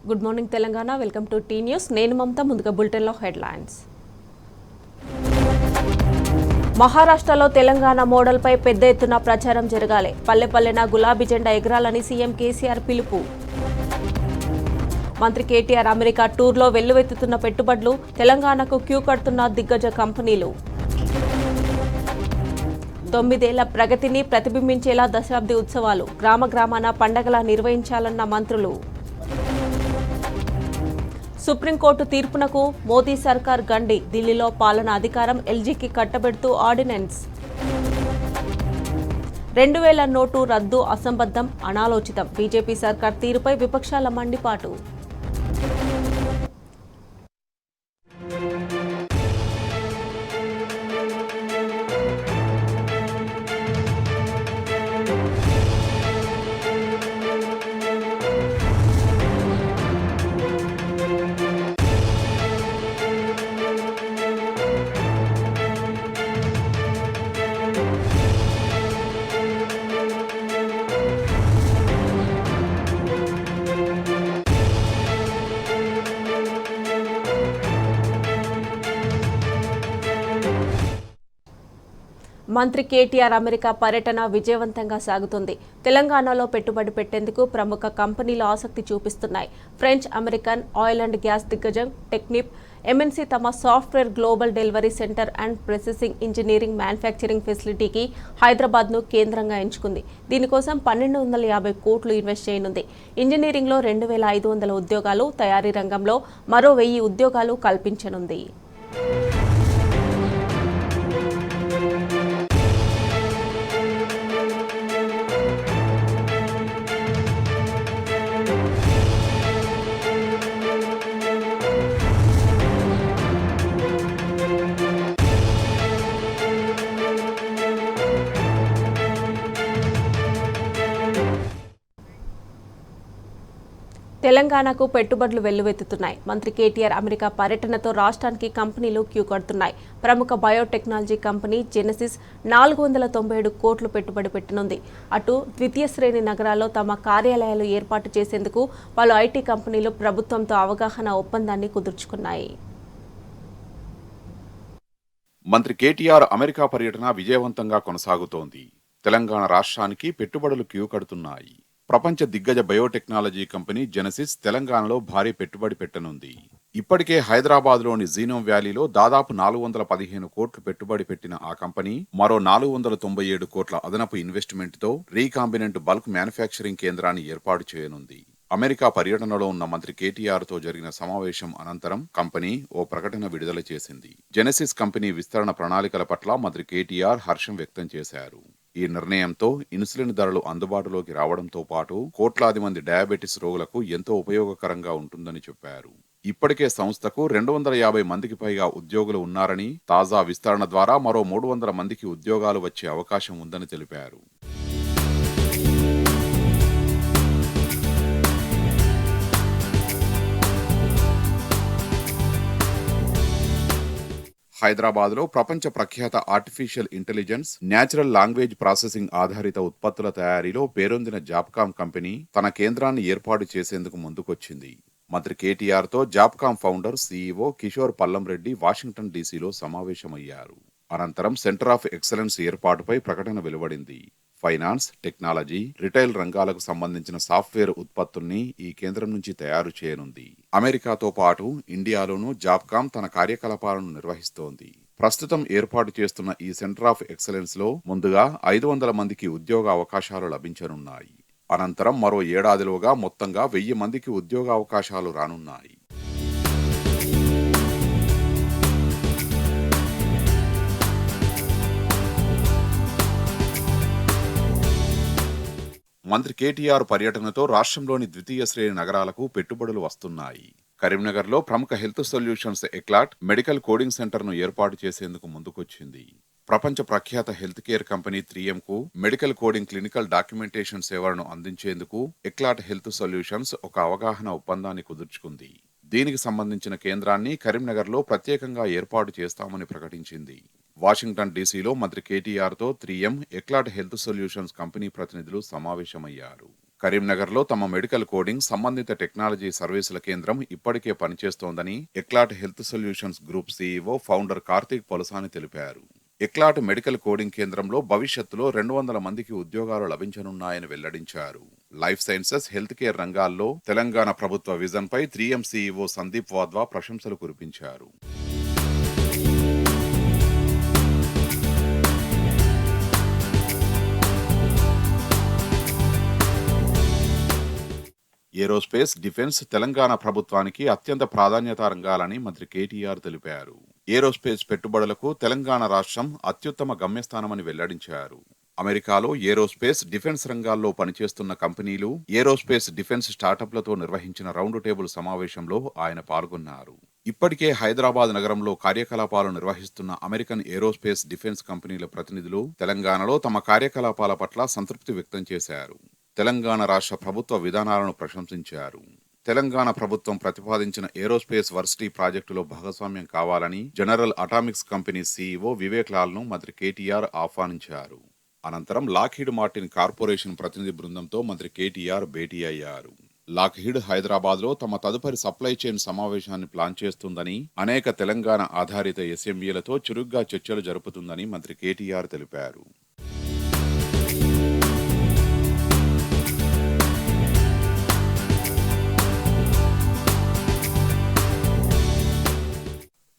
Good morning Telangana. Welcome to T news. నేను మమత. ముందుగా బులెటిన్లో హెడ్లైన్స్. మహారాష్ట్రలో తెలంగాణ మోడల్పై పెద్ద ఎత్తున ప్రచారం జరగాలి. పల్లెపల్లెన గులాబీ జెండా ఎగరాలని సీఎం కేసీఆర్ పిలుపు. మంత్రి కేటీఆర్ అమెరికా టూర్లో వెల్లువెత్తుతున్న పెట్టుబడులు, తెలంగాణకు క్యూ కడుతున్న దిగ్గజ కంపెనీలు. 9 ఏళ్ల ప్రగతిని ప్రతిబింబించేలా దశాబ్ది ఉత్సవాలు, గ్రామ గ్రామాన పండగలా నిర్వహించాలన్న మంత్రులు. సుప్రీంకోర్టు తీర్పునకు మోదీ సర్కార్ గండి, ఢిల్లీలో పాలనా అధికారం ఎల్జీకి కట్టబెడుతూ ఆర్డినెన్స్. 2000 నోటు రద్దు అసంబద్ధం, అనాలోచితం, బీజేపీ సర్కార్ తీరుపై విపక్షాల మండిపాటు. మంత్రి కేటీఆర్ అమెరికా పర్యటన విజయవంతంగా సాగుతుంది. తెలంగాణలో పెట్టుబడి పెట్టేందుకు ప్రముఖ కంపెనీలు ఆసక్తి చూపిస్తున్నాయి. French American oil and gas దిగ్గజం టెక్నిప్ ఎంఎన్సీ తమ software global delivery center and processing engineering manufacturing ఫెసిలిటీకి హైదరాబాద్ను కేంద్రంగా ఎంచుకుంది. దీనికోసం 1250 కోట్లు ఇన్వెస్ట్ చేయనుంది. ఇంజనీరింగ్లో 2500 ఉద్యోగాలు, తయారీ రంగంలో మరో 1000 ఉద్యోగాలు కల్పించనుంది. తెలంగాణకు పెట్టుబడులు వెల్లువెత్తుతున్నాయి. మంత్రి కేటీఆర్ అమెరికా పర్యటనతో రాష్ట్రానికి కంపెనీలు క్యూ కడుతున్నాయి. ప్రముఖ బయోటెక్నాలజీ కంపెనీ జెనెసిస్ 497 కోట్లు పెట్టుబడి పెట్టనుంది. అటు ద్వితీయ శ్రేణి నగరాల్లో తమ కార్యాలయాలు ఏర్పాటు చేసేందుకు పలు ఐటీ కంపెనీలు ప్రభుత్వంతో అవగాహన ఒప్పందాన్ని కుదుర్చుకున్నాయి. మంత్రి కేటీఆర్ అమెరికా పర్యటన విజయవంతంగా కొనసాగుతోంది. తెలంగాణ రాష్ట్రానికి పెట్టుబడులు క్యూ కడుతున్నాయి. ప్రపంచ దిగ్గజ బయోటెక్నాలజీ కంపెనీ జెనెసిస్ తెలంగాణలో భారీ పెట్టుబడి పెట్టనుంది. ఇప్పటికే హైదరాబాద్లోని జీనోమ్ వ్యాలీలో దాదాపు 415 కోట్లు పెట్టుబడి పెట్టిన ఆ కంపెనీ మరో 497 కోట్ల అదనపు ఇన్వెస్ట్మెంట్తో రీకాంబినెంట్ బల్క్ మ్యానుఫ్యాక్చరింగ్ కేంద్రాన్ని ఏర్పాటు చేయనుంది. అమెరికా పర్యటనలో ఉన్న మంత్రి కేటీఆర్తో జరిగిన సమావేశం అనంతరం కంపెనీ ఓ ప్రకటన విడుదల చేసింది. జెనెసిస్ కంపెనీ విస్తరణ ప్రణాళికల పట్ల మంత్రి కేటీఆర్ హర్షం వ్యక్తం చేశారు. ఈ నిర్ణయంతో ఇన్సులిన్ ధరలు అందుబాటులోకి రావడంతో పాటు కోట్లాది మంది డయాబెటిస్ రోగులకు ఎంతో ఉపయోగకరంగా ఉంటుందని చెప్పారు. ఇప్పటికే సంస్థకు 250 మందికి పైగా ఉద్యోగులు ఉన్నారని, తాజా విస్తరణ ద్వారా మరో 300 మందికి ఉద్యోగాలు వచ్చే అవకాశం ఉందని తెలిపారు. హైదరాబాద్లో ప్రపంచ ప్రఖ్యాత artificial intelligence, natural language processing ఆధారిత ఉత్పత్తుల తయారీలో పేరొందిన జాబ్కామ్ కంపెనీ తన కేంద్రాన్ని ఏర్పాటు చేసేందుకు ముందుకొచ్చింది. మంత్రి కేటీఆర్తో Jobcom founder, CEO Kishore Pallamreddy Washington డీసీలో సమావేశమయ్యారు. అనంతరం సెంటర్ ఆఫ్ ఎక్సలెన్స్ ఏర్పాటుపై ప్రకటన వెలువడింది. ఫైనాన్స్, టెక్నాలజీ, రిటైల్ రంగాలకు సంబంధించిన సాఫ్ట్వేర్ ఉత్పత్తుల్ని ఈ కేంద్రం నుంచి తయారు చేయనుంది. అమెరికాతో పాటు ఇండియాలోనూ జాబ్కామ్ తన కార్యకలాపాలను నిర్వహిస్తోంది. ప్రస్తుతం ఏర్పాటు చేస్తున్న ఈ సెంటర్ ఆఫ్ ఎక్సలెన్స్ లో ముందుగా 500 మందికి ఉద్యోగ అవకాశాలు లభించనున్నాయి. అనంతరం మరో ఏడాదిలోగా మొత్తంగా 1000 మందికి ఉద్యోగ అవకాశాలు రానున్నాయి. మంత్రి కేటీఆర్ పర్యటనతో రాష్ట్రంలోని ద్వితీయ శ్రేణి నగరాలకు పెట్టుబడులు వస్తున్నాయి. కరీంనగర్లో ప్రముఖ health solutions Eclat medical coding సెంటర్ను ఏర్పాటు చేసేందుకు ముందుకొచ్చింది. ప్రపంచ ప్రఖ్యాత హెల్త్ కేర్ కంపెనీ 3Mకు మెడికల్ కోడింగ్ క్లినికల్ డాక్యుమెంటేషన్ సేవలను అందించేందుకు ఎక్లాట్ హెల్త్ సొల్యూషన్స్ ఒక అవగాహన ఒప్పందాన్ని కుదుర్చుకుంది. దీనికి సంబంధించిన కేంద్రాన్ని కరీంనగర్లో ప్రత్యేకంగా ఏర్పాటు చేస్తామని ప్రకటించింది. వాషింగ్టన్ డీసీలో మంత్రి కేటీఆర్తో 3M éclat health solutions company ప్రతినిధులు సమావేశమయ్యారు. కరీంనగర్లో తమ మెడికల్ కోడింగ్ సంబంధిత టెక్నాలజీ సర్వీసుల కేంద్రం ఇప్పటికే పనిచేస్తోందని Eclat health solutions group CEO founder Karthik Polasani తెలిపారు. ఎక్లాట్ మెడికల్ కోడింగ్ కేంద్రంలో భవిష్యత్తులో 200 మందికి ఉద్యోగాలు లభించనున్నాయని వెల్లడించారు. లైఫ్ సైన్సెస్, హెల్త్ కేర్ రంగాల్లో తెలంగాణ ప్రభుత్వ విజన్ పై 3M సీఈఓ సందీప్ వాద్వా ప్రశంసలు కురిపించారు. ఏరోస్పేస్, డిఫెన్స్ తెలంగాణ ప్రభుత్వానికి అత్యంత ప్రాధాన్యత రంగాలని మంత్రి కేటీఆర్ తెలిపారు. ఏరోస్పేస్ పెట్టుబడులకు తెలంగాణ రాష్ట్రం అత్యుత్తమ గమ్యస్థానమని వెల్లడించారు. అమెరికాలో ఏరోస్పేస్, డిఫెన్స్ రంగాల్లో పనిచేస్తున్న కంపెనీలు, ఏరోస్పేస్ డిఫెన్స్ స్టార్టప్లతో నిర్వహించిన రౌండ్ టేబుల్ సమావేశంలో ఆయన పాల్గొన్నారు. ఇప్పటికే హైదరాబాద్ నగరంలో కార్యకలాపాలు నిర్వహిస్తున్న అమెరికన్ ఏరోస్పేస్ డిఫెన్స్ కంపెనీల ప్రతినిధులు తెలంగాణలో తమ కార్యకలాపాల పట్ల సంతృప్తి వ్యక్తం చేశారు. తెలంగాణ రాష్ట్ర ప్రభుత్వ విధానాలను ప్రశంసించారు. తెలంగాణ ప్రభుత్వం ప్రతిపాదించిన ఏరోస్పేస్ వర్సిటీ ప్రాజెక్టులో భాగస్వామ్యం కావాలని general atomics company CEO Vivek లాల్ను మంత్రి కేటీఆర్ ఆహ్వానించారు. అనంతరం లాక్హీడ్ మార్టిన్ కార్పొరేషన్ ప్రతినిధి బృందంతో మంత్రి కేటీఆర్ భేటీ అయ్యారు. లాక్హీడ్ హైదరాబాద్లో తమ తదుపరి సప్లై చైన్ సమావేశాన్ని ప్లాన్ చేస్తుందని, అనేక తెలంగాణ ఆధారిత ఎస్ఎంఈలతో చురుగ్గా చర్చలు జరుపుతుందని మంత్రి కేటీఆర్ తెలిపారు.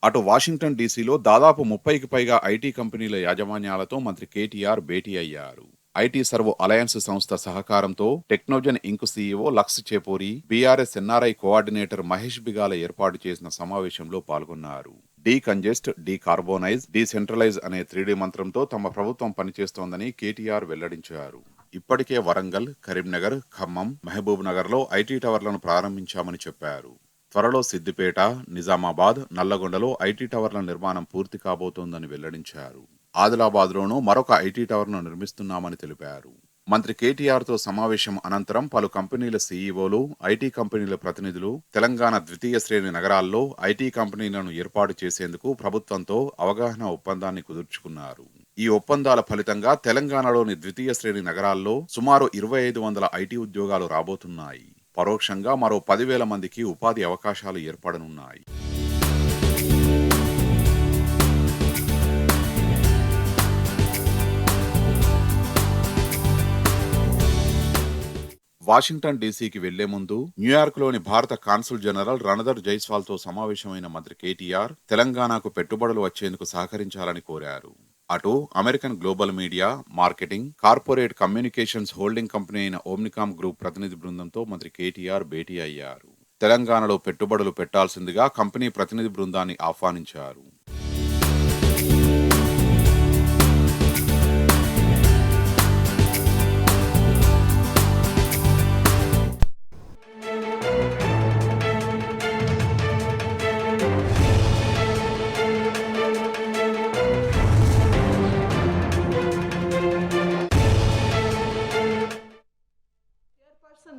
అటు వాషింగ్టన్ డీసీలో దాదాపు 30కి పైగా ఐటీ కంపెనీల యాజమాన్యాలతో మంత్రి కేటీఆర్ భేటీ అయ్యారు. ఐటీ సర్వ్ అలయన్స్ సంస్థ సహకారంతో Technogen Inc CEO Laks Chepuri, BRS NRI coordinator Mahesh Bigala ఏర్పాటు చేసిన సమావేశంలో పాల్గొన్నారు. డీకంజెస్ట్, డీకార్బోనైజ్, డీసెంట్రలైజ్ అనే 3D మంత్రంతో తమ ప్రభుత్వం పనిచేస్తోందని కేటీఆర్ వెల్లడించారు. ఇప్పటికే వరంగల్, కరీంనగర్, ఖమ్మం, మహబూబ్ నగర్లో ఐటీ టవర్లను ప్రారంభించామని చెప్పారు. త్వరలో సిద్దిపేట, నిజామాబాద్, నల్లగొండలో ఐటీ టవర్ల నిర్మాణం పూర్తి కాబోతోందని వెల్లడించారు. ఆదిలాబాద్లోనూ మరొక ఐటీ టవర్ను నిర్మిస్తున్నామని తెలిపారు. మంత్రి కేటీఆర్తో సమావేశం అనంతరం పలు కంపెనీల సీఈఓలు, ఐటీ కంపెనీల ప్రతినిధులు తెలంగాణ ద్వితీయ శ్రేణి నగరాల్లో ఐటీ కంపెనీలను ఏర్పాటు చేసేందుకు ప్రభుత్వంతో అవగాహన ఒప్పందాన్ని కుదుర్చుకున్నారు. ఈ ఒప్పందాల ఫలితంగా తెలంగాణలోని ద్వితీయ శ్రేణి నగరాల్లో సుమారు 2500 ఐటీ ఉద్యోగాలు రాబోతున్నాయి. పరోక్షంగా మరో 10,000 మందికి ఉపాధి అవకాశాలు ఏర్పడనున్నాయి. వాషింగ్టన్ డీసీకి వెళ్లే ముందు న్యూయార్క్లోని భారత కాన్సుల్ జనరల్ రణధర్ జైస్వాల్తో సమావేశమైన మంత్రి కేటీఆర్ తెలంగాణకు పెట్టుబడులు వచ్చేందుకు సహకరించాలని కోరారు. అటు American global media, marketing, corporate communications holding company అయిన ఓమ్నికామ్ గ్రూప్ ప్రతినిధి బృందంతో మంత్రి కేటీఆర్ భేటీ అయ్యారు. తెలంగాణలో పెట్టుబడులు పెట్టాల్సిందిగా కంపెనీ ప్రతినిధి బృందాన్ని ఆహ్వానించారు.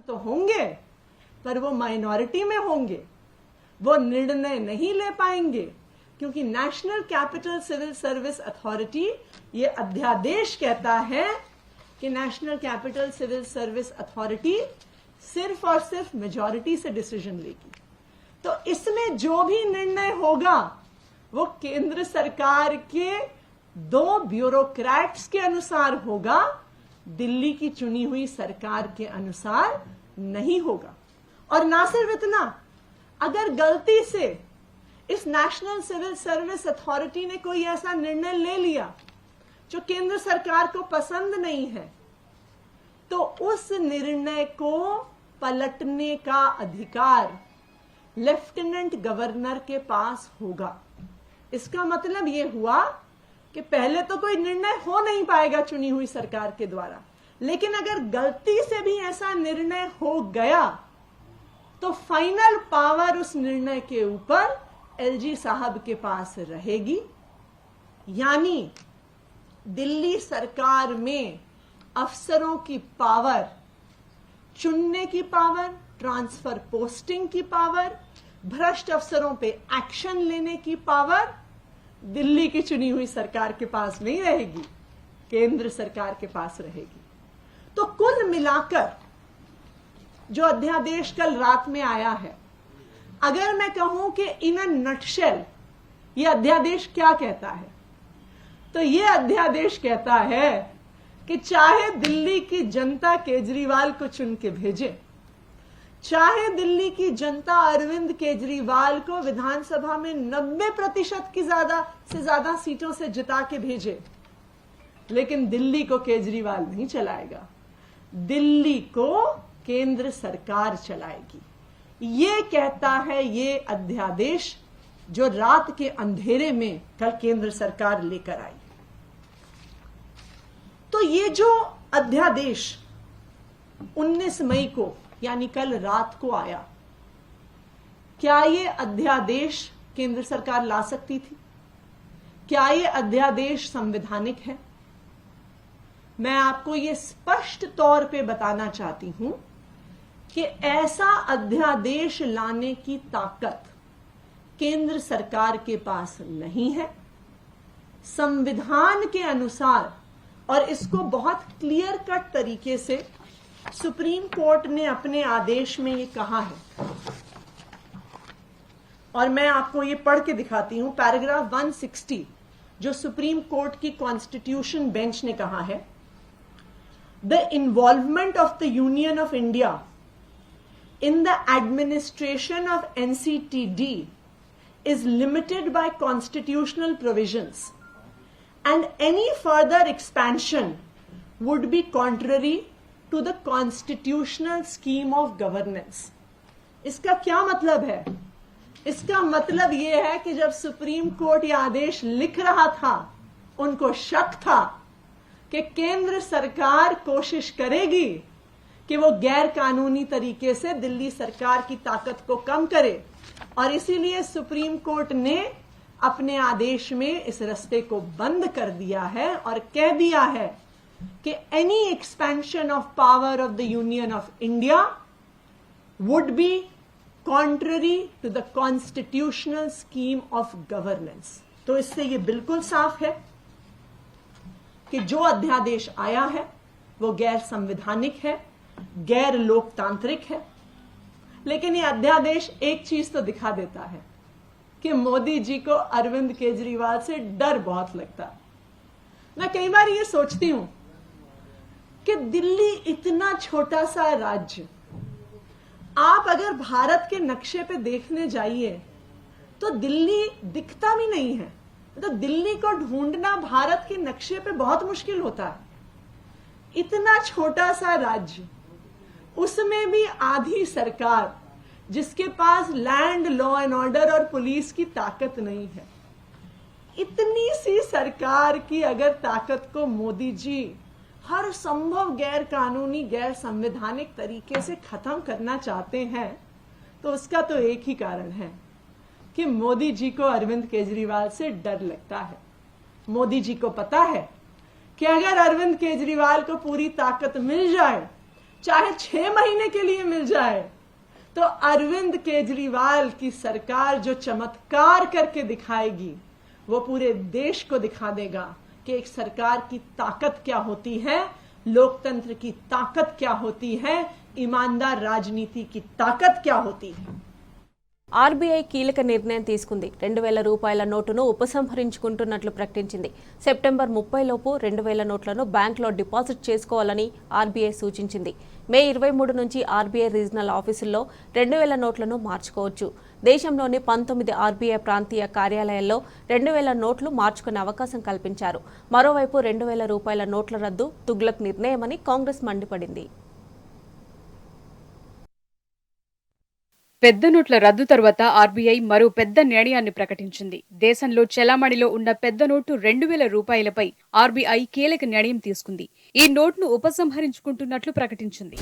तो होंगे पर वो माइनॉरिटी में होंगे, वो निर्णय नहीं ले पाएंगे क्योंकि national capital civil service authority, ये अध्यादेश कहता है कि national capital civil service authority सिर्फ और सिर्फ मेजॉरिटी से डिसीजन लेगी। तो इसमें जो भी निर्णय होगा वो केंद्र सरकार के 2 ब्यूरोक्रेट्स के अनुसार होगा, दिल्ली की चुनी हुई सरकार के अनुसार नहीं होगा। और ना सिर्फ इतना, अगर गलती से इस नेशनल सिविल सर्विस अथॉरिटी ने कोई ऐसा निर्णय ले लिया जो केंद्र सरकार को पसंद नहीं है, तो उस निर्णय को पलटने का अधिकार लेफ्टिनेंट गवर्नर के पास होगा। इसका मतलब यह हुआ कि पहले तो कोई निर्णय हो नहीं पाएगा चुनी हुई सरकार के द्वारा, लेकिन अगर गलती से भी ऐसा निर्णय हो गया तो फाइनल पावर उस निर्णय के ऊपर एलजी साहब के पास रहेगी। यानी दिल्ली सरकार में अफसरों की पावर, चुनने की पावर, ट्रांसफर पोस्टिंग की पावर, भ्रष्ट अफसरों पे एक्शन लेने की पावर दिल्ली की चुनी हुई सरकार के पास नहीं रहेगी, केंद्र सरकार के पास रहेगी। तो कुल मिलाकर जो अध्यादेश कल रात में आया है, अगर मैं कहूं कि इन अ नटशेल ये अध्यादेश क्या कहता है, तो ये अध्यादेश कहता है कि चाहे दिल्ली की जनता केजरीवाल को चुन के भेजे, चाहे दिल्ली की जनता अरविंद केजरीवाल को विधानसभा में 90% की ज्यादा सीटों से जिता के भेजे, लेकिन दिल्ली को केजरीवाल नहीं चलाएगा, दिल्ली को केंद्र सरकार चलाएगी। ये कहता है ये अध्यादेश जो रात के अंधेरे में कल केंद्र सरकार लेकर आई। तो ये जो अध्यादेश 19 मई को यानी कल रात को आया, क्या ये अध्यादेश केंद्र सरकार ला सकती थी? क्या ये अध्यादेश संवैधानिक है? मैं आपको ये स्पष्ट तौर पे बताना चाहती हूं कि ऐसा अध्यादेश लाने की ताकत केंद्र सरकार के पास नहीं है। संविधान के अनुसार, और इसको बहुत क्लियर कट तरीके से सुप्रीम कोर्ट ने अपने आदेश में ये कहा है, और मैं आपको ये पढ़ के दिखाती हूं। पैराग्राफ 160 जो सुप्रीम कोर्ट की कॉन्स्टिट्यूशन बेंच ने कहा है, the involvement of the union of India in the administration of NCTD is limited by constitutional provisions and any further expansion would be contrary to the constitutional scheme of governance। इसका क्या मतलब है? इसका मतलब यह है कि जब सुप्रीम कोर्ट यह आदेश लिख रहा था, उनको शक था कि केंद्र सरकार कोशिश करेगी कि वो गैर कानूनी तरीके से दिल्ली सरकार की ताकत को कम करे, और इसीलिए सुप्रीम कोर्ट ने अपने आदेश में इस रास्ते को बंद कर दिया है और कह दिया है कि any expansion of power of the union of India would be contrary to the constitutional scheme of governance. तो इससे ये बिल्कुल साफ है कि जो अध्यादेश आया है वो गैर संवैधानिक है, गैर लोकतांत्रिक है। लेकिन ये अध्यादेश एक चीज तो दिखा देता है कि मोदी जी को अरविंद केजरीवाल से डर बहुत लगता है। मैं कई बार ये सोचती हूं कि दिल्ली इतना छोटा सा राज्य, आप अगर भारत के नक्शे पे देखने जाइए तो दिल्ली दिखता भी नहीं है। तो दिल्ली को ढूंढना भारत के नक्शे पे बहुत मुश्किल होता है। इतना छोटा सा राज्य, उसमें भी आधी सरकार, जिसके पास लैंड, लॉ एंड ऑर्डर और पुलिस की ताकत नहीं है। इतनी सी सरकार की अगर ताकत को मोदी जी हर संभव गैर कानूनी, गैर संवैधानिक तरीके से खत्म करना चाहते हैं, तो उसका तो एक ही कारण है कि मोदी जी को अरविंद केजरीवाल से डर लगता है। मोदी जी को पता है कि अगर अरविंद केजरीवाल को पूरी ताकत मिल जाए, चाहे 6 महीने के लिए मिल जाए, तो अरविंद केजरीवाल की सरकार जो चमत्कार करके दिखाएगी, वो पूरे देश को दिखा देगा कि एक सरकार की ताकत क्या होती है, लोकतंत्र की ताकत क्या होती है, ईमानदार राजनीति की ताकत क्या होती है। ఆర్బీఐ కీలక నిర్ణయం తీసుకుంది. 2000 రూపాయల నోటును ఉపసంహరించుకుంటున్నట్లు ప్రకటించింది. సెప్టెంబర్ 30 లోపు 2000 నోట్లను బ్యాంకులో డిపాజిట్ చేసుకోవాలని ఆర్బీఐ సూచించింది. మే 23 నుంచి ఆర్బీఐ రీజనల్ ఆఫీసుల్లో 2000 నోట్లను మార్చుకోవచ్చు. దేశంలోని 19 ఆర్బీఐ ప్రాంతీయ కార్యాలయాల్లో 2000 నోట్లు మార్చుకునే అవకాశం కల్పించారు. మరోవైపు 2000 రూపాయల నోట్ల రద్దు తుగ్లక్ నిర్ణయమని కాంగ్రెస్ మండిపడింది. పెద్ద నోట్ల రద్దు తర్వాత ఆర్బీఐ మరో పెద్ద నిర్ణయాన్ని ప్రకటించింది. దేశంలో చెలామణిలో ఉన్న పెద్ద నోటు 2000 రూపాయలపై ఆర్బీఐ కీలక నిర్ణయం తీసుకుంది. ఈ నోట్ను ఉపసంహరించుకుంటున్నట్లు ప్రకటించింది.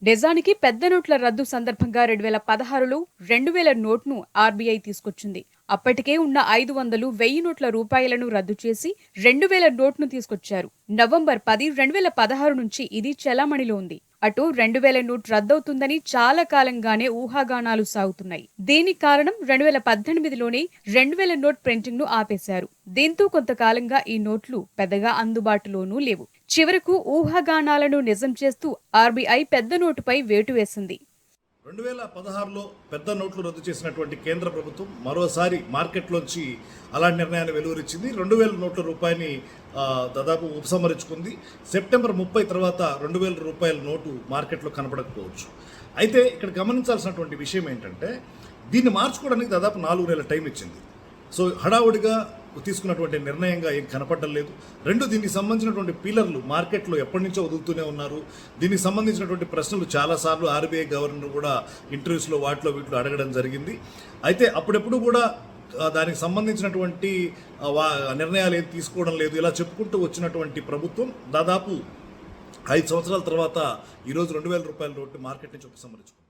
నిజానికి పెద్ద నోట్ల రద్దు సందర్భంగా 2016లో 2000 నోట్ను ఆర్బీఐ తీసుకొచ్చింది. అప్పటికే ఉన్న 500, 1000 నోట్ల రూపాయలను రద్దు చేసి 2000 నోట్ను తీసుకొచ్చారు. నవంబర్ 10, 2016 నుంచి ఇది చెలామణిలో ఉంది. అటు 2000 నోట్ రద్దవుతుందని చాలా కాలంగానే ఊహాగానాలు సాగుతున్నాయి. దీనికి కారణం 2018లోనే 2000 నోట్ ప్రింటింగ్ ను ఆపేశారు. దీంతో కొంతకాలంగా ఈ నోట్లు పెద్దగా అందుబాటులోనూ లేవు. చివరకు ఊహాగానాలను నిజం చేస్తూ ఆర్బీఐ పెద్ద నోటుపై వేటు వేసింది. 2016లో పెద్ద నోట్లు రద్దు చేసినటువంటి కేంద్ర ప్రభుత్వం మరోసారి మార్కెట్లోంచి అలాంటి నిర్ణయాన్ని వెలువరించింది. 2000 నోట్ల రూపాయిని దాదాపు ఉపసంహరించుకుంది. సెప్టెంబర్ 30 తర్వాత 2000 రూపాయల నోటు మార్కెట్లో కనపడకపోవచ్చు. అయితే ఇక్కడ గమనించాల్సినటువంటి విషయం ఏంటంటే దీన్ని మార్చుకోవడానికి దాదాపు 4 నెలల టైం ఇచ్చింది. సో హడావుడిగా తీసుకున్నటువంటి నిర్ణయంగా ఏం కనపడడం లేదు. దీనికి సంబంధించినటువంటి పిల్లర్లు మార్కెట్లో ఎప్పటి నుంచో వదులుతూనే ఉన్నారు. దీనికి సంబంధించినటువంటి ప్రశ్నలు చాలాసార్లు ఆర్బీఐ గవర్నర్ కూడా ఇంటర్వ్యూస్లో వీటిలో అడగడం జరిగింది. అయితే అప్పుడెప్పుడు కూడా దానికి సంబంధించినటువంటి నిర్ణయాలు ఏం తీసుకోవడం లేదు. ఇలా చెప్పుకుంటూ వచ్చినటువంటి ప్రభుత్వం దాదాపు 5 సంవత్సరాల తర్వాత ఈరోజు 2000 రూపాయల నోటు మార్కెట్ నుంచి ఉపసంహరించుకుంది.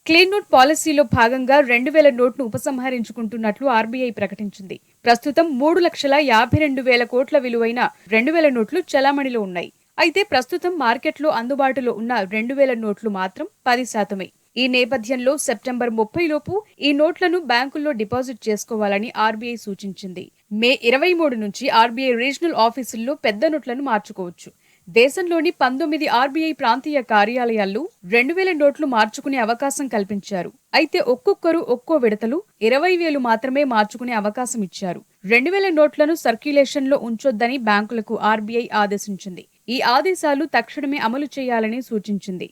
క్లీన్ నోట్ పాలసీలో భాగంగా 2000 నోట్ను ఉపసంహరించుకుంటున్నట్లు ఆర్బీఐ ప్రకటించింది. ప్రస్తుతం 3,52,000 కోట్ల విలువైన 2000 నోట్లు చలామణిలో ఉన్నాయి. అయితే ప్రస్తుతం మార్కెట్లో అందుబాటులో ఉన్న 2000 నోట్లు మాత్రం 10%. ఈ నేపథ్యంలో సెప్టెంబర్ 30 లోపు ఈ నోట్లను బ్యాంకుల్లో డిపాజిట్ చేసుకోవాలని ఆర్బీఐ సూచించింది. మే 23 నుంచి ఆర్బీఐ రీజనల్ ఆఫీసుల్లో పెద్ద నోట్లను మార్చుకోవచ్చు. దేశంలోని 19 ఆర్బీఐ ప్రాంతీయ కార్యాలయాల్లో 2000 నోట్లు మార్చుకునే అవకాశం కల్పించారు. అయితే ఒక్కొక్కరు ఒక్కో విడతలు 20,000 మాత్రమే మార్చుకునే అవకాశం ఇచ్చారు. 2000 నోట్లను సర్క్యులేషన్లో ఉంచొద్దని బ్యాంకులకు ఆర్బీఐ ఆదేశించింది. ఈ ఆదేశాలు తక్షణమే అమలు చేయాలని సూచించింది.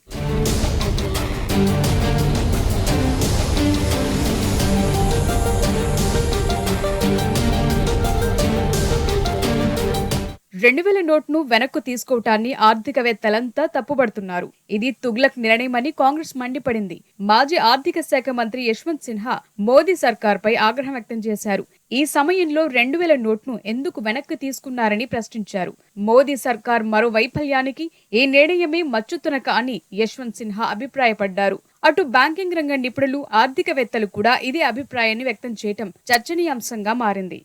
నోట్ను వెనక్కు తీసుకోవటాన్ని ఆర్థికవేత్తలంతా తప్పుపడుతున్నారు. ఇది తుగ్లక్ నిర్ణయమని కాంగ్రెస్ మండిపడింది. మాజీ ఆర్థిక శాఖ మంత్రి యశ్వంత్ సిన్హా మోదీ సర్కార్పై ఆగ్రహం వ్యక్తం చేశారు. ఈ సమయంలో 2000 నోట్ను ఎందుకు వెనక్కి తీసుకున్నారని ప్రశ్నించారు. మోదీ సర్కార్ మరో వైఫల్యానికి ఈ నిర్ణయమే మచ్చుతునక అని యశ్వంత్ సిన్హా అభిప్రాయపడ్డారు. అటు బ్యాంకింగ్ రంగ నిపుణులు, ఆర్థికవేత్తలు కూడా ఇదే అభిప్రాయాన్ని వ్యక్తం చేయటం చర్చనీయాంశంగా మారింది.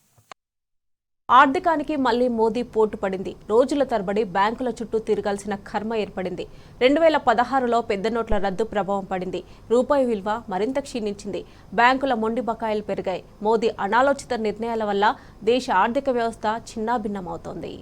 ఆర్థికానికి మళ్లీ మోదీ పోటు పడింది. రోజుల తరబడి బ్యాంకుల చుట్టూ తిరగాల్సిన కర్మ ఏర్పడింది. 2016లో పెద్ద నోట్ల రద్దు ప్రభావం పడింది. రూపాయి విలువ మరింత క్షీణించింది. బ్యాంకుల మొండి బకాయిలు పెరిగాయి. మోదీ అనాలోచిత నిర్ణయాల వల్ల దేశ ఆర్థిక వ్యవస్థ చిన్నాభిన్నమవుతోంది.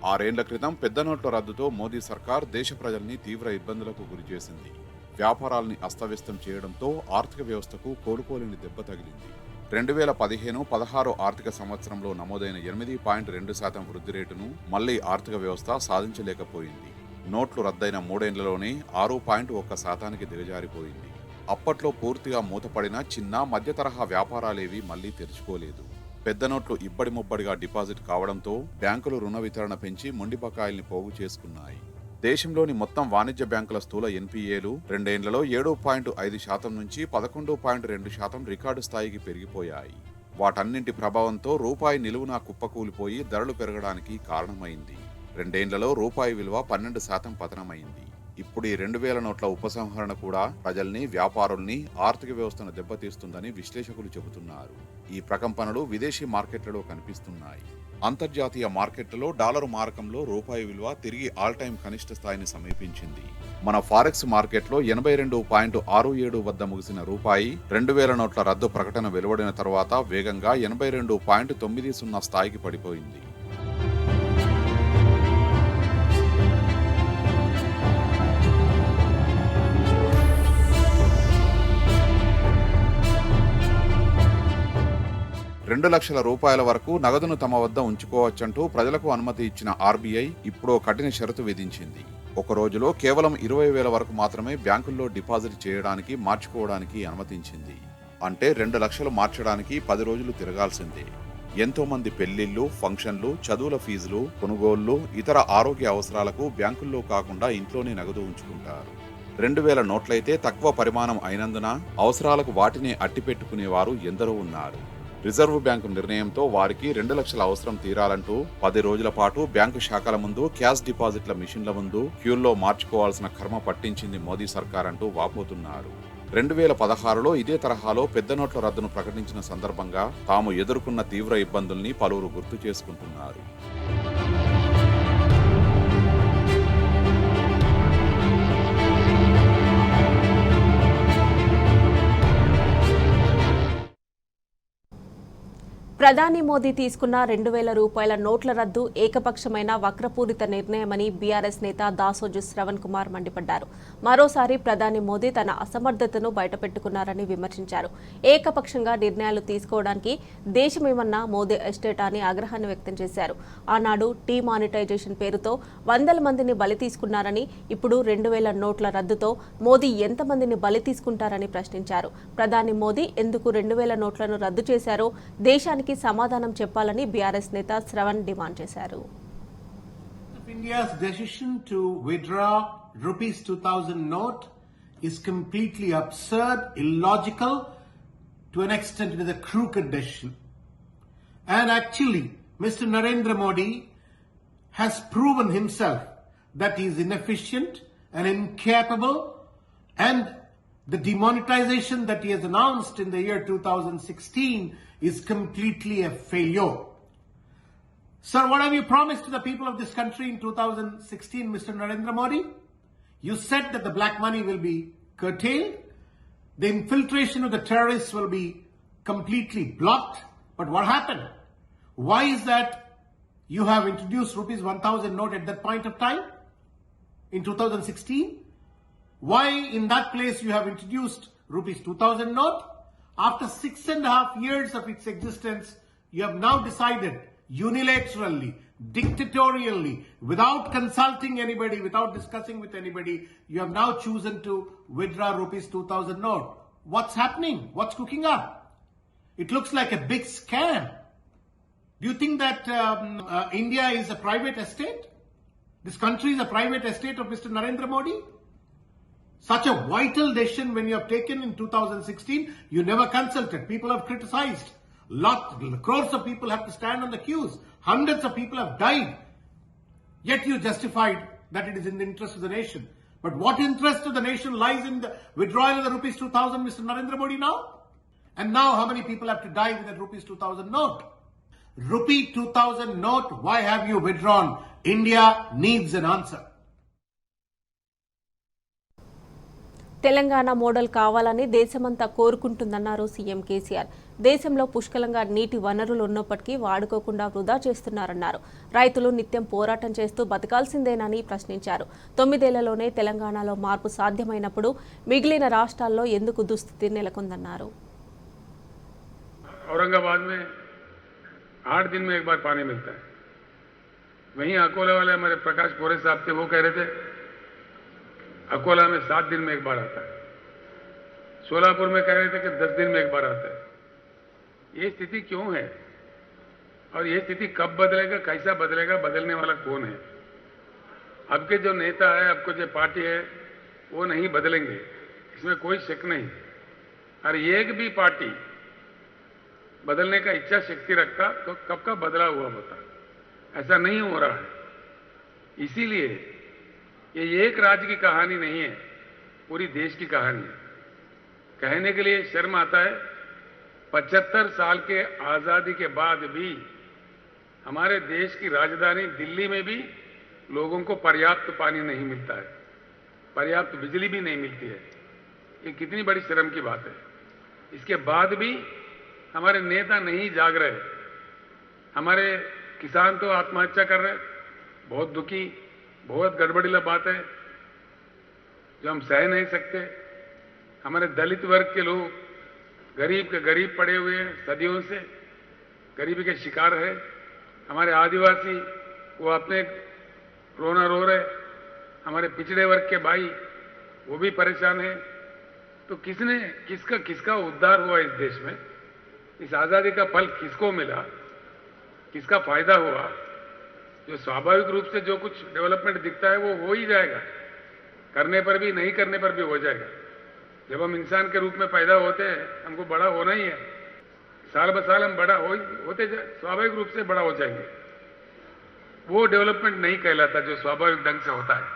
ఆరేండ్ల క్రితం పెద్ద నోట్ల రద్దుతో మోదీ సర్కార్ దేశ ప్రజల్ని తీవ్ర ఇబ్బందులకు గురిచేసింది. వ్యాపారాల్ని అస్తవ్యస్తం చేయడంతో ఆర్థిక వ్యవస్థకు కోలుకోలేని దెబ్బ తగిలింది. 2015-16 ఆర్థిక సంవత్సరంలో నమోదైన 8.2% వృద్ధి రేటును మళ్లీ ఆర్థిక వ్యవస్థ సాధించలేకపోయింది. నోట్లు రద్దయిన 3 ఏళ్లలోనే 6.1% దిగజారిపోయింది. అప్పట్లో పూర్తిగా మూతపడిన చిన్న మధ్య తరహా వ్యాపారాలేవీ మళ్లీ తెరుచుకోలేదు. పెద్ద నోట్లు ఇబ్బడి ముబ్బడిగా డిపాజిట్ కావడంతో బ్యాంకులు రుణ వితరణ పెంచి మొండి బకాయిల్ని పోగు చేసుకున్నాయి. దేశంలోని మొత్తం వాణిజ్య బ్యాంకుల స్థూల ఎన్పీఏలు 2 ఏళ్లలో 7.5% నుంచి 11.2% రికార్డు స్థాయికి పెరిగిపోయాయి. వాటన్నింటి ప్రభావంతో రూపాయి నిలువునా కుప్పకూలిపోయి ధరలు పెరగడానికి కారణమైంది. 2 ఏళ్లలో రూపాయి విలువ 12% పతనమైంది. ఇప్పుడు ఈ 2000 నోట్ల ఉపసంహరణ కూడా ప్రజల్ని, వ్యాపారుల్ని, ఆర్థిక వ్యవస్థను దెబ్బతీస్తుందని విశ్లేషకులు చెబుతున్నారు. ఈ ప్రకంపనలు విదేశీ మార్కెట్లలో కనిపిస్తున్నాయి. అంతర్జాతీయ మార్కెట్లలో డాలరు మారకంలో రూపాయి విలువ తిరిగి ఆల్ టైమ్ కనిష్ట స్థాయిని సమీపించింది. మన ఫారెక్స్ మార్కెట్లో 82.67 వద్ద ముగిసిన రూపాయి 2000 నోట్ల రద్దు ప్రకటన వెలువడిన తర్వాత వేగంగా 82.90 స్థాయికి పడిపోయింది. $2 లక్షల వరకు నగదును తమ వద్ద ఉంచుకోవచ్చంటూ ప్రజలకు అనుమతి ఇచ్చిన ఆర్బీఐ ఇప్పుడు కఠిన షరతు విధించింది. ఒక రోజులో కేవలం 20,000 వరకు మాత్రమే బ్యాంకుల్లో డిపాజిట్ చేయడానికి, మార్చుకోవడానికి అనుమతించింది. అంటే 2 లక్షలు మార్చడానికి 10 రోజులు తిరగాల్సిందే. ఎంతో మంది పెళ్లిళ్లు, ఫంక్షన్లు, చదువుల ఫీజులు, కొనుగోళ్లు, ఇతర ఆరోగ్య అవసరాలకు బ్యాంకుల్లో కాకుండా ఇంట్లోనే నగదు ఉంచుకుంటారు. 2000 నోట్లయితే తక్కువ పరిమాణం అయినందున అవసరాలకు వాటిని అట్టిపెట్టుకునేవారు ఎందరో ఉన్నారు. రిజర్వ్ బ్యాంకు నిర్ణయంతో వారికి 2 లక్షల అవసరం తీరాలంటూ 10 రోజుల పాటు బ్యాంకు శాఖల ముందు, క్యాష్ డిపాజిట్ల మిషన్ల ముందు క్యూల్లో మార్చుకోవాల్సిన కర్మ పట్టించింది మోదీ సర్కార్ అంటూ వాపోతున్నారు. 2016లో ఇదే తరహాలో పెద్ద నోట్ల రద్దును ప్రకటించిన సందర్భంగా తాము ఎదుర్కొన్న తీవ్ర ఇబ్బందుల్ని పలువురు గుర్తు చేసుకుంటున్నారు. ప్రధాని మోదీ తీసుకున్న 2000 రూపాయల నోట్ల రద్దు ఏకపక్షమైన వక్రపూరిత నిర్ణయమని బీఆర్ఎస్ నేత దాసోజు శ్రవణ్ కుమార్ మండిపడ్డారు. మరోసారి ప్రధాని మోదీ తన అసమర్థతను బయటపెట్టుకున్నారని విమర్శించారు. ఏకపక్షంగా నిర్ణయాలు తీసుకోవడానికి దేశమేమన్నా మోదీ ఎస్టేట్ అని ఆగ్రహాన్ని వ్యక్తం చేశారు. ఆనాడు డీమానిటైజేషన్ పేరుతో వందల మందిని బలి తీసుకున్నారని, ఇప్పుడు 2000 నోట్ల రద్దుతో మోదీ ఎంతమందిని బలి తీసుకుంటారని ప్రశ్నించారు. ప్రధాని మోదీ ఎందుకు 2000 నోట్లను రద్దు చేశారో దేశానికి సమాధానం చెప్పాలని బీఆర్ఎస్ నేత శ్రవణ్ డిమాండ్ చేశారు. India's decision to withdraw rupees 2000 note is completely absurd, illogical, to an extent it is a crooked decision. And actually, Mr. Narendra Modi has proven himself that he is inefficient and incapable, and the demonetization that he has announced in the year 2016 is completely a failure. Sir, what have you promised to the people of this country in 2016, Mr. Narendra Modi? You said that the black money will be curtailed, the infiltration of the terrorists will be completely blocked. But what happened? Why is that you have introduced rupees 1000 note at that point of time in 2016? Why in that place you have introduced rupees 2000 note? After 6.5 years of its existence, you have now decided unilaterally, dictatorially, without consulting anybody, without discussing with anybody, you have now chosen to withdraw rupees 2000 note. What's happening? What's cooking up? It looks like a big scam. Do you think that India is a private estate? This country is a private estate of Mr. Narendra Modi? Such a vital decision when you have taken in 2016, you never consulted. People have criticized. Crores of people have to stand on the queues. Hundreds of people have died. Yet you justified that it is in the interest of the nation. But what interest of the nation lies in the withdrawal of the rupees 2000, Mr. Narendra Modi now? And now how many people have to die with that rupees 2000 note? Rupee 2000 note, why have you withdrawn? India needs an answer. Telangana model కావాలని దేశమంతా కోరుకుంటుందన్నారు CM KCR. దేశంలో పుష్కలంగా నీటి వనరులు ఉన్నప్పటికీ వాడుకోకుండా వృధా చేస్తున్నారన్నారు. రైతులు నిత్యం పోరాటం చేస్తూ బతకాల్సిందేనని ప్రశ్నించారు. 9 ఏళ్లలోనే తెలంగాణలో మార్పు సాధ్యమైనప్పుడు మిగిలిన రాష్ట్రాల్లో ఎందుకు దుస్థితి నెలకొందన్నారు. औरंगाबाद में 8 दिन में एक बार पानी मिलता है. वहीं अकोला वाले हमारे प्रकाश पोरे साहब थे, वो कह रहे थे अकोला में 7 दिन में एक बार आता है. सोलापुर में कह रहे थे कि 10 दिन में एक बार आता है. ये स्थिति क्यों है और ये स्थिति कब बदलेगा, कैसा बदलेगा, बदलने वाला कौन है? अब के जो नेता है, अब को जो पार्टी है, वो नहीं बदलेंगे, इसमें कोई शक नहीं. और एक भी पार्टी बदलने का इच्छा शक्ति रखता तो कब का बदला हुआ होता. ऐसा नहीं हो रहा है. इसीलिए ये एक राज्य की कहानी नहीं है, पूरी देश की कहानी है. कहने के लिए शर्म आता है, 75 साल के आजादी के बाद भी हमारे देश की राजधानी दिल्ली में भी लोगों को पर्याप्त पानी नहीं मिलता है, पर्याप्त बिजली भी नहीं मिलती है. ये कितनी बड़ी शर्म की बात है. इसके बाद भी हमारे नेता नहीं जाग रहे. हमारे किसान तो आत्महत्या कर रहे, बहुत दुखी, बहुत गड़बड़ीला बात है जो हम सह नहीं सकते. हमारे दलित वर्ग के लोग गरीब के गरीब पड़े हुए हैं, सदियों से गरीबी के शिकार है. हमारे आदिवासी वो अपने रोना रो रहे. हमारे पिछड़े वर्ग के भाई वो भी परेशान है. तो किसका उद्धार हुआ इस देश में? इस आजादी का फल किसको मिला, किसका फायदा हुआ? जो स्वाभाविक रूप से जो कुछ डेवलपमेंट दिखता है वो हो ही जाएगा, करने पर भी नहीं करने पर भी हो जाएगा. जब हम इंसान के रूप में पैदा होते हैं, हमको बड़ा होना ही है. साल ब साल हम बड़ा होते स्वाभाविक रूप से बड़ा हो जाएंगे. वो डेवलपमेंट नहीं कहलाता जो स्वाभाविक ढंग से होता है.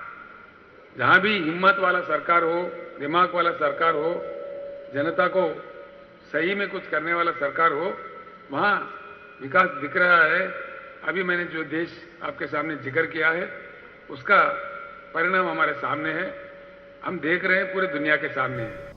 जहां भी हिम्मत वाला सरकार हो, दिमाग वाला सरकार हो, जनता को सही में कुछ करने वाला सरकार हो, वहां विकास दिख रहा है। अभी मैंने जो देश आपके सामने जिक्र किया है उसका परिणाम हमारे सामने है, हम देख रहे हैं, पूरी दुनिया के सामने है।